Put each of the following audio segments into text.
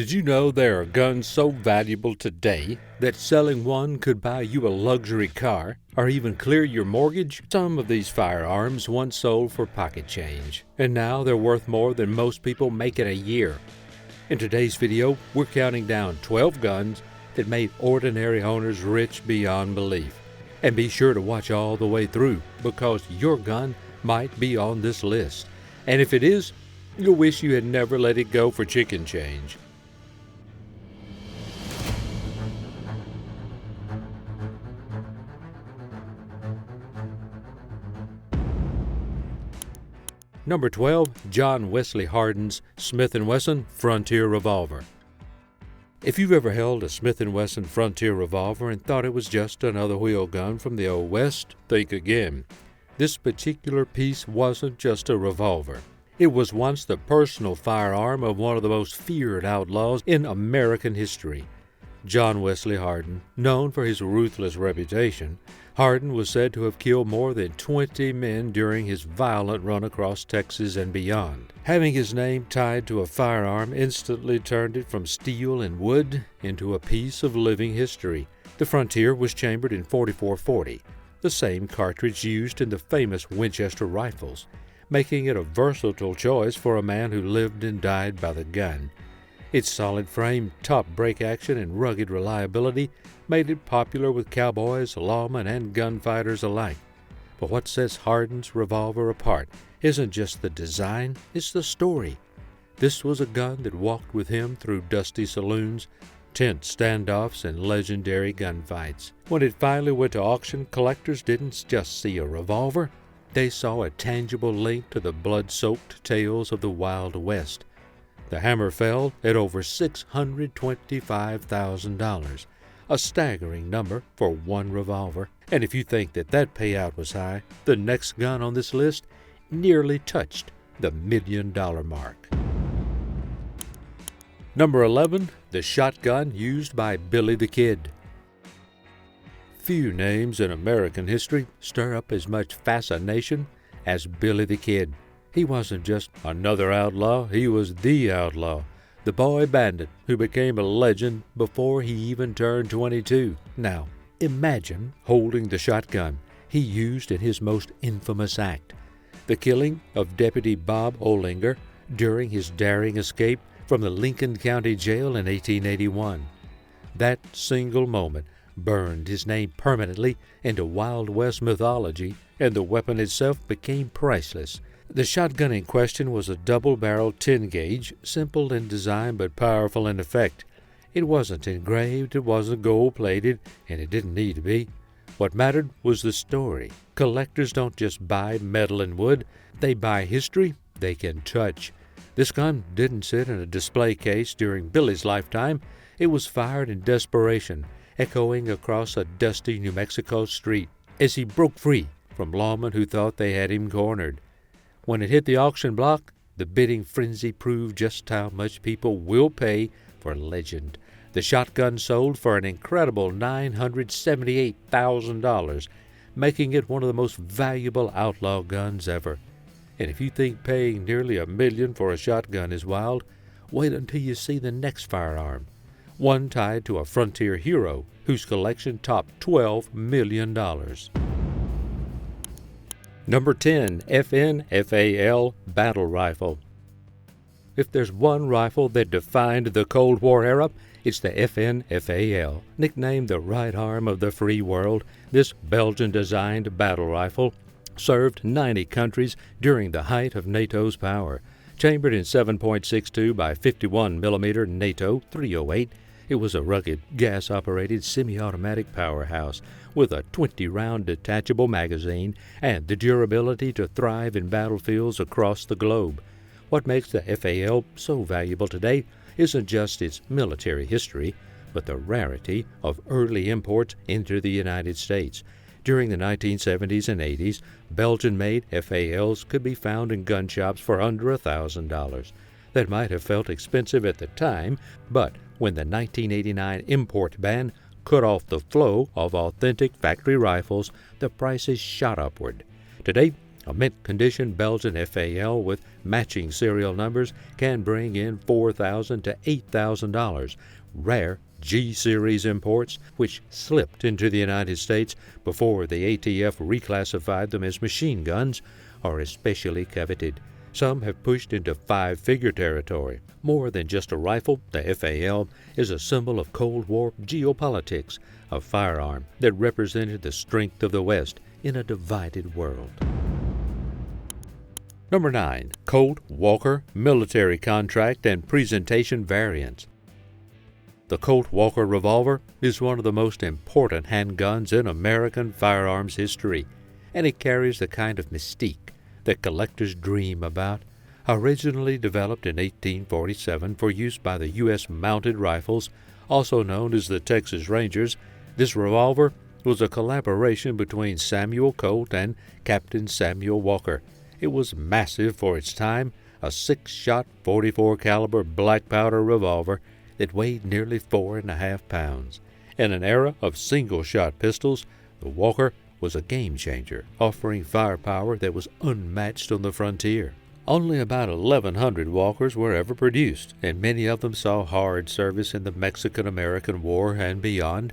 Did you know there are guns so valuable today that selling one could buy you a luxury car or even clear your mortgage? Some of these firearms once sold for pocket change, and now they're worth more than most people make in a year. In today's video, we're counting down 12 guns that made ordinary owners rich beyond belief. And be sure to watch all the way through, because your gun might be on this list. And if it is, you'll wish you had never let it go for chicken change. Number 12, John Wesley Hardin's Smith & Wesson Frontier Revolver. If you've ever held a Smith & Wesson Frontier Revolver and thought it was just another wheel gun from the Old West, think again. This particular piece wasn't just a revolver. It was once the personal firearm of one of the most feared outlaws in American history. John Wesley Hardin, known for his ruthless reputation, Hardin was said to have killed more than 20 men during his violent run across Texas and beyond. Having his name tied to a firearm instantly turned it from steel and wood into a piece of living history. The Frontier was chambered in .44-40, the same cartridge used in the famous Winchester rifles, making it a versatile choice for a man who lived and died by the gun. Its solid frame, top break action, and rugged reliability made it popular with cowboys, lawmen, and gunfighters alike. But what sets Hardin's revolver apart isn't just the design, it's the story. This was a gun that walked with him through dusty saloons, tense standoffs, and legendary gunfights. When it finally went to auction, collectors didn't just see a revolver, they saw a tangible link to the blood-soaked tales of the Wild West. The hammer fell at over $625,000, a staggering number for one revolver. And if you think that payout was high, the next gun on this list nearly touched the $1 million mark. Number 11, the shotgun used by Billy the Kid. Few names in American history stir up as much fascination as Billy the Kid. He wasn't just another outlaw, he was the outlaw, the boy bandit who became a legend before he even turned 22. Now, imagine holding the shotgun he used in his most infamous act, the killing of Deputy Bob Olinger during his daring escape from the Lincoln County Jail in 1881. That single moment burned his name permanently into Wild West mythology, and the weapon itself became priceless. The shotgun in question was a double-barreled 10-gauge, simple in design but powerful in effect. It wasn't engraved, it wasn't gold-plated, and it didn't need to be. What mattered was the story. Collectors don't just buy metal and wood, they buy history they can touch. This gun didn't sit in a display case during Billy's lifetime. It was fired in desperation, echoing across a dusty New Mexico street as he broke free from lawmen who thought they had him cornered. When it hit the auction block, the bidding frenzy proved just how much people will pay for legend. The shotgun sold for an incredible $978,000, making it one of the most valuable outlaw guns ever. And if you think paying nearly $1 million for a shotgun is wild, wait until you see the next firearm, one tied to a frontier hero whose collection topped $12 million. Number 10, FN/FAL Battle Rifle. If there's one rifle that defined the Cold War era, it's the FN/FAL. Nicknamed the right arm of the free world, this Belgian-designed battle rifle served 90 countries during the height of NATO's power. Chambered in 7.62 by 51 mm NATO .308, it was a rugged, gas-operated semi-automatic powerhouse with a 20-round detachable magazine and the durability to thrive in battlefields across the globe. What makes the FAL so valuable today isn't just its military history, but the rarity of early imports into the United States. During the 1970s and 80s, Belgian-made FALs could be found in gun shops for under $1,000. That might have felt expensive at the time, but when the 1989 import ban cut off the flow of authentic factory rifles, the prices shot upward. Today, A mint-condition Belgian FAL with matching serial numbers can bring in $4,000 to $8,000. Rare G-Series imports, which slipped into the United States before the ATF reclassified them as machine guns, are especially coveted. Some have pushed into five-figure territory. More than just a rifle, the FAL is a symbol of Cold War geopolitics, a firearm that represented the strength of the West in a divided world. Number 9. Colt Walker Military Contract and Presentation Variants. The Colt Walker revolver is one of the most important handguns in American firearms history, and it carries the kind of mystique that collectors dream about. Originally developed in 1847 for use by the U.S. Mounted Rifles, also known as the Texas Rangers, this revolver was a collaboration between Samuel Colt and Captain Samuel Walker. It was massive for its time, a 6-shot 44 caliber black powder revolver that weighed nearly 4.5 pounds. In an era of single-shot pistols, the Walker was a game-changer, offering firepower that was unmatched on the frontier. Only about 1,100 Walkers were ever produced, and many of them saw hard service in the Mexican-American War and beyond.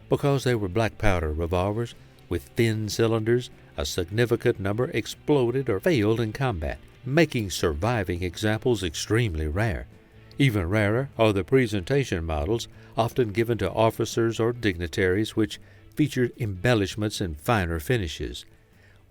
Because they were black powder revolvers with thin cylinders, a significant number exploded or failed in combat, making surviving examples extremely rare. Even rarer are the presentation models, often given to officers or dignitaries, which featured embellishments and finer finishes.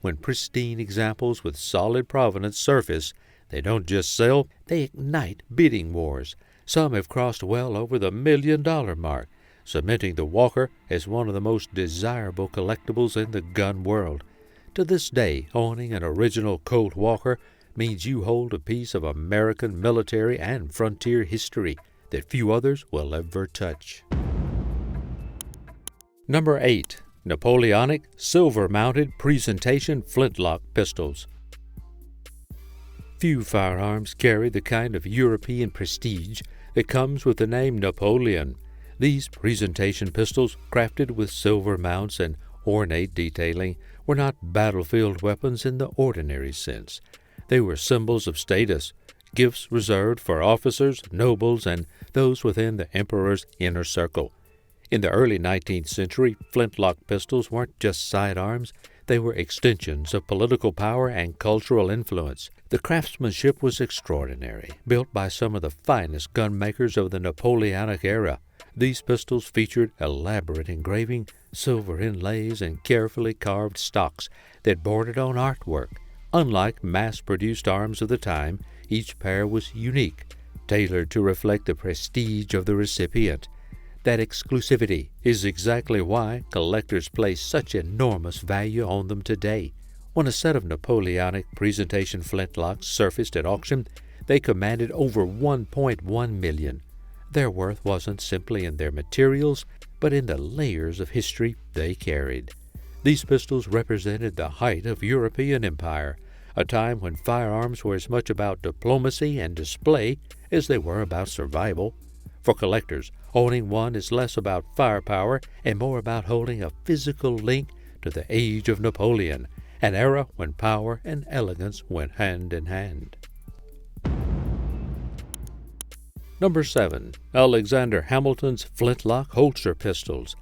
When pristine examples with solid provenance surface, they don't just sell, they ignite bidding wars. Some have crossed well over the $1 million mark, cementing the Walker as one of the most desirable collectibles in the gun world. To this day, owning an original Colt Walker means you hold a piece of American military and frontier history that few others will ever touch. Number 8. Napoleonic Silver-Mounted Presentation Flintlock Pistols. Few firearms carry the kind of European prestige that comes with the name Napoleon. These presentation pistols, crafted with silver mounts and ornate detailing, were not battlefield weapons in the ordinary sense. They were symbols of status, gifts reserved for officers, nobles, and those within the emperor's inner circle. In the early 19th century, flintlock pistols weren't just sidearms, they were extensions of political power and cultural influence. The craftsmanship was extraordinary, built by some of the finest gunmakers of the Napoleonic era. These pistols featured elaborate engraving, silver inlays, and carefully carved stocks that bordered on artwork. Unlike mass-produced arms of the time, each pair was unique, tailored to reflect the prestige of the recipient. That exclusivity is exactly why collectors place such enormous value on them today. When a set of Napoleonic presentation flintlocks surfaced at auction, they commanded over $1.1 million. Their worth wasn't simply in their materials, but in the layers of history they carried. These pistols represented the height of European empire, a time when firearms were as much about diplomacy and display as they were about survival. For collectors, owning one is less about firepower and more about holding a physical link to the age of Napoleon, an era when power and elegance went hand in hand. Number 7. Alexander Hamilton's Flintlock Holster Pistols.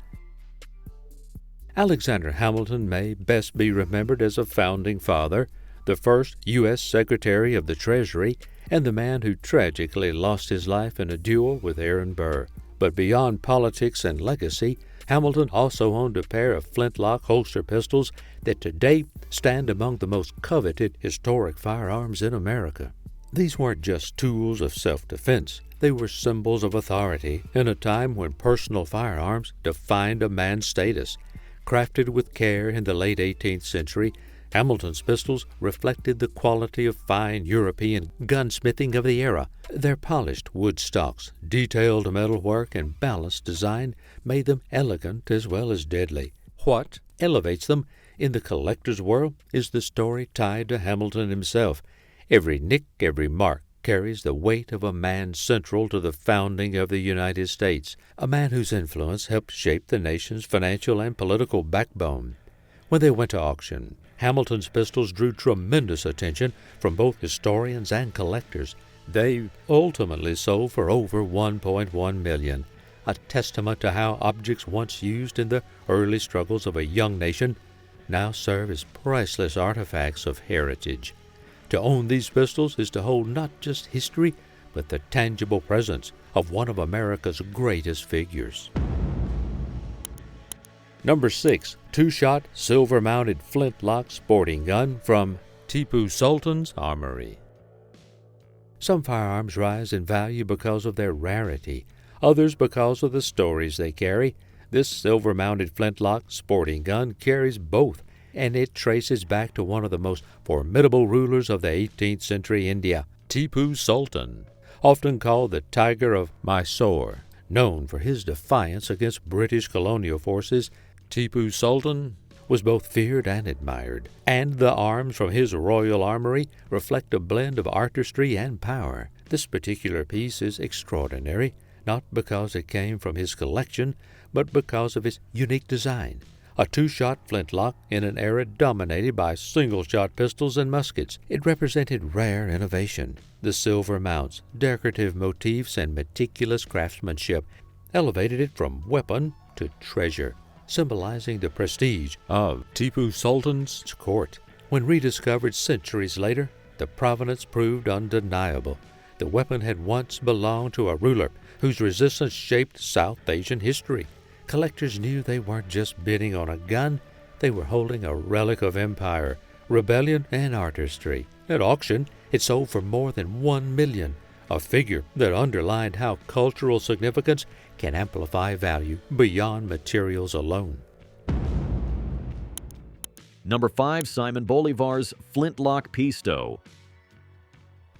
Alexander Hamilton may best be remembered as a founding father, the first U.S. Secretary of the Treasury, and the man who tragically lost his life in a duel with Aaron Burr. But beyond politics and legacy, Hamilton also owned a pair of flintlock holster pistols that today stand among the most coveted historic firearms in America. These weren't just tools of self-defense. They were symbols of authority in a time when personal firearms defined a man's status. Crafted with care in the late 18th century, Hamilton's pistols reflected the quality of fine European gunsmithing of the era. Their polished wood stocks, detailed metalwork, and balanced design made them elegant as well as deadly. What elevates them in the collector's world is the story tied to Hamilton himself. Every nick, every mark carries the weight of a man central to the founding of the United States, a man whose influence helped shape the nation's financial and political backbone. When they went to auction, Hamilton's pistols drew tremendous attention from both historians and collectors. They ultimately sold for over $1.1 million, a testament to how objects once used in the early struggles of a young nation now serve as priceless artifacts of heritage. To own these pistols is to hold not just history, but the tangible presence of one of America's greatest figures. Number 6. Two-shot, silver-mounted flintlock sporting gun from Tipu Sultan's armory. Some firearms rise in value because of their rarity, others because of the stories they carry. This silver-mounted flintlock sporting gun carries both, and it traces back to one of the most formidable rulers of the 18th century India, Tipu Sultan, often called the Tiger of Mysore. Known for his defiance against British colonial forces, Tipu Sultan was both feared and admired, and the arms from his royal armory reflect a blend of artistry and power. This particular piece is extraordinary, not because it came from his collection, but because of its unique design. A two-shot flintlock in an era dominated by single-shot pistols and muskets. It represented rare innovation. The silver mounts, decorative motifs, and meticulous craftsmanship elevated it from weapon to treasure, symbolizing the prestige of Tipu Sultan's court. When rediscovered centuries later, the provenance proved undeniable. The weapon had once belonged to a ruler whose resistance shaped South Asian history. Collectors knew they weren't just bidding on a gun, they were holding a relic of empire, rebellion, and artistry. At auction, it sold for more than $1 million, a figure that underlined how cultural significance can amplify value beyond materials alone. Number 5. Simon Bolivar's Flintlock Pisto.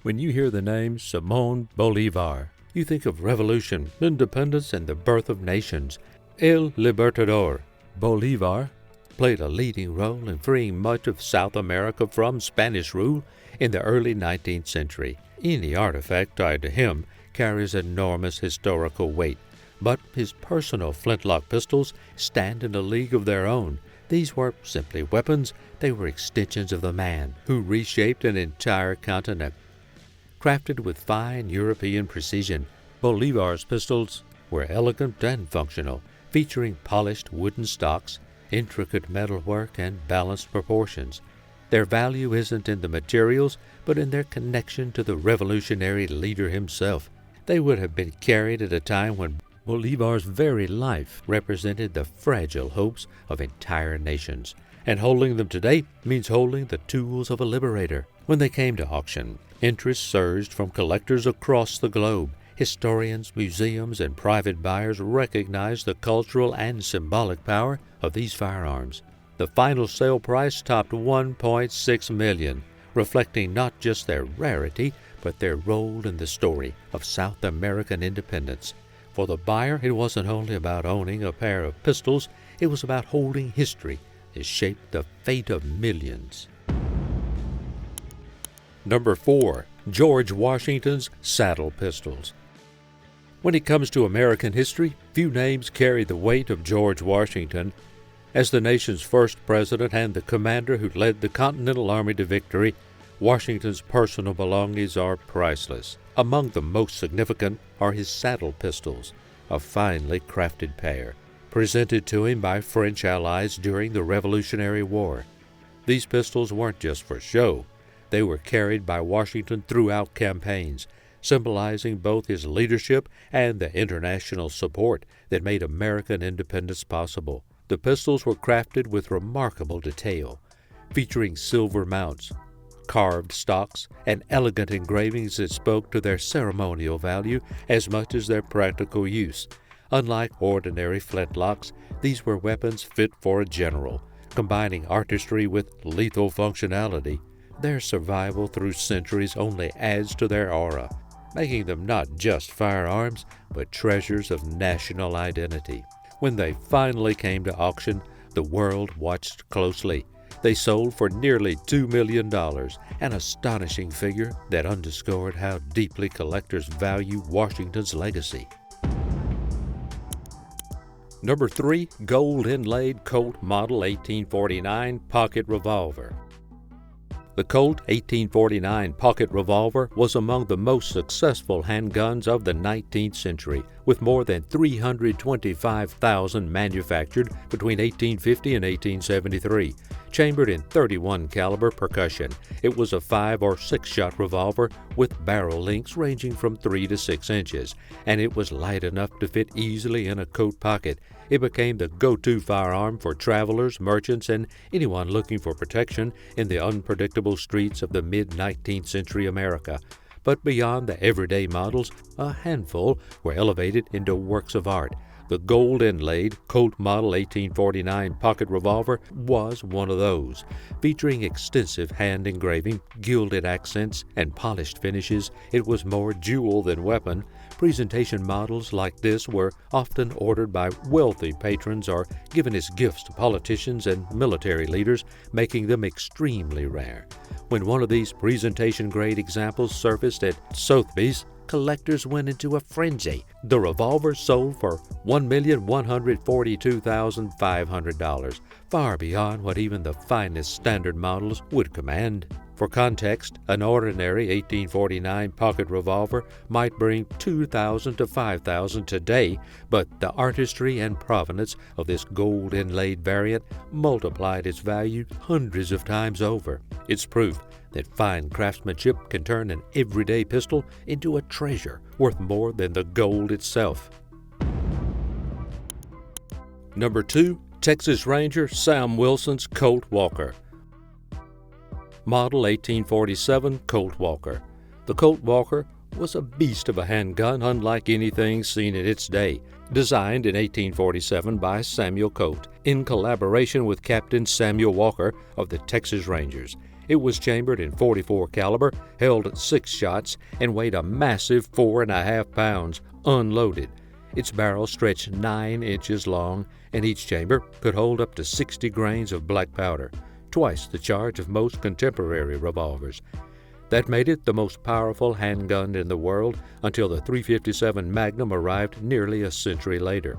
When you hear the name Simón Bolívar, you think of revolution, independence, and the birth of nations. El Libertador, Bolivar, played a leading role in freeing much of South America from Spanish rule in the early 19th century. Any artifact tied to him carries enormous historical weight, but his personal flintlock pistols stand in a league of their own. These weren't simply weapons, they were extensions of the man who reshaped an entire continent. Crafted with fine European precision, Bolivar's pistols were elegant and functional, featuring polished wooden stocks, intricate metalwork, and balanced proportions. Their value isn't in the materials, but in their connection to the revolutionary leader himself. They would have been carried at a time when Bolivar's very life represented the fragile hopes of entire nations, and holding them today means holding the tools of a liberator. When they came to auction, interest surged from collectors across the globe. Historians, museums, and private buyers recognized the cultural and symbolic power of these firearms. The final sale price topped $1.6 million, reflecting not just their rarity, but their role in the story of South American independence. For the buyer, it wasn't only about owning a pair of pistols, it was about holding history that shaped the fate of millions. Number 4. George Washington's Saddle Pistols. When it comes to American history, few names carry the weight of George Washington. As the nation's first president and the commander who led the Continental Army to victory, Washington's personal belongings are priceless. Among the most significant are his saddle pistols, a finely crafted pair, presented to him by French allies during the Revolutionary War. These pistols weren't just for show. They were carried by Washington throughout campaigns, symbolizing both his leadership and the international support that made American independence possible. The pistols were crafted with remarkable detail, featuring silver mounts, carved stocks, and elegant engravings that spoke to their ceremonial value as much as their practical use. Unlike ordinary flintlocks, these were weapons fit for a general, combining artistry with lethal functionality. Their survival through centuries only adds to their aura, making them not just firearms, but treasures of national identity. When they finally came to auction, the world watched closely. They sold for nearly $2 million, an astonishing figure that underscored how deeply collectors value Washington's legacy. Number 3, Gold-inlaid Colt Model 1849 Pocket Revolver. The Colt 1849 Pocket Revolver was among the most successful handguns of the 19th century, with more than 325,000 manufactured between 1850 and 1873. Chambered in .31 caliber percussion, it was a 5 or 6 shot revolver with barrel lengths ranging from 3 to 6 inches, and it was light enough to fit easily in a coat pocket. It became the go-to firearm for travelers, merchants, and anyone looking for protection in the unpredictable streets of the mid-19th century America. But beyond the everyday models, a handful were elevated into works of art. The gold-inlaid Colt Model 1849 Pocket Revolver was one of those. Featuring extensive hand engraving, gilded accents, and polished finishes, it was more jewel than weapon. Presentation models like this were often ordered by wealthy patrons or given as gifts to politicians and military leaders, making them extremely rare. When one of these presentation-grade examples surfaced at Sotheby's, collectors went into a frenzy. The revolver sold for $1,142,500, far beyond what even the finest standard models would command. For context, an ordinary 1849 pocket revolver might bring $2,000 to $5,000 today, but the artistry and provenance of this gold-inlaid variant multiplied its value hundreds of times over. It's proof that fine craftsmanship can turn an everyday pistol into a treasure worth more than the gold itself. Number 2, Texas Ranger Sam Wilson's Colt Walker. Model 1847 Colt Walker. The Colt Walker was a beast of a handgun unlike anything seen in its day. Designed in 1847 by Samuel Colt in collaboration with Captain Samuel Walker of the Texas Rangers. It was chambered in .44 caliber, held 6 shots, and weighed a massive 4.5 pounds, unloaded. Its barrel stretched 9 inches long, and each chamber could hold up to 60 grains of black powder, twice the charge of most contemporary revolvers. That made it the most powerful handgun in the world until the .357 Magnum arrived nearly a century later.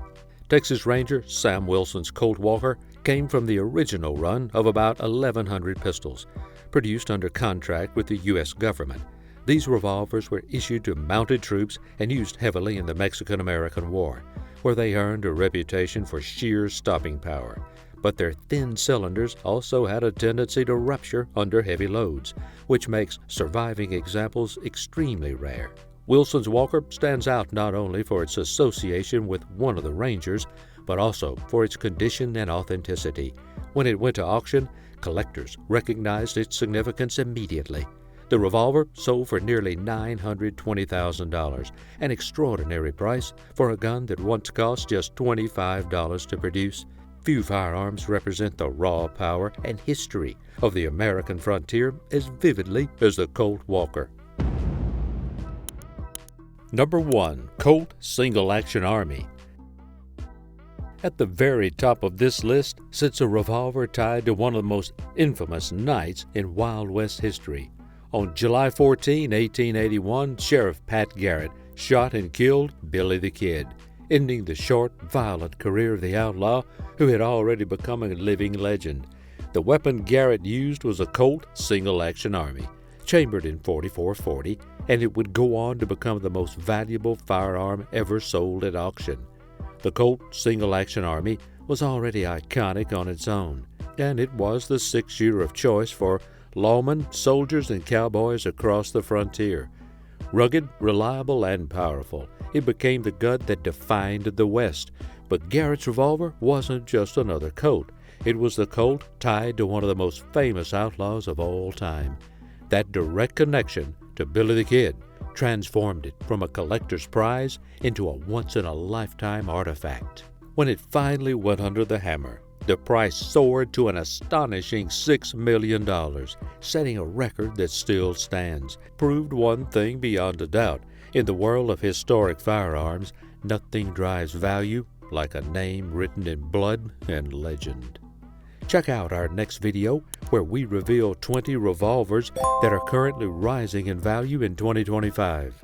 Texas Ranger Sam Wilson's Colt Walker came from the original run of about 1,100 pistols, produced under contract with the U.S. government. These revolvers were issued to mounted troops and used heavily in the Mexican-American War, where they earned a reputation for sheer stopping power. But their thin cylinders also had a tendency to rupture under heavy loads, which makes surviving examples extremely rare. Wilson's Walker stands out not only for its association with one of the Rangers, but also for its condition and authenticity. When it went to auction, collectors recognized its significance immediately. The revolver sold for nearly $920,000, an extraordinary price for a gun that once cost just $25 to produce. Few firearms represent the raw power and history of the American frontier as vividly as the Colt Walker. Number 1, Colt Single Action Army. At the very top of this list sits a revolver tied to one of the most infamous nights in Wild West history. On July 14, 1881, Sheriff Pat Garrett shot and killed Billy the Kid, ending the short, violent career of the outlaw who had already become a living legend. The weapon Garrett used was a Colt Single Action Army, chambered in .44-40, and it would go on to become the most valuable firearm ever sold at auction. The Colt Single Action Army was already iconic on its own, and it was the 6-shooter of choice for lawmen, soldiers, and cowboys across the frontier. Rugged, reliable, and powerful, it became the gun that defined the West. But Garrett's revolver wasn't just another Colt. It was the Colt tied to one of the most famous outlaws of all time. That direct connection to Billy the Kid transformed it from a collector's prize into a once-in-a-lifetime artifact. When it finally went under the hammer, the price soared to an astonishing $6 million, setting a record that still stands. Proved one thing beyond a doubt. In the world of historic firearms, nothing drives value like a name written in blood and legend. Check out our next video where we reveal 20 revolvers that are currently rising in value in 2025.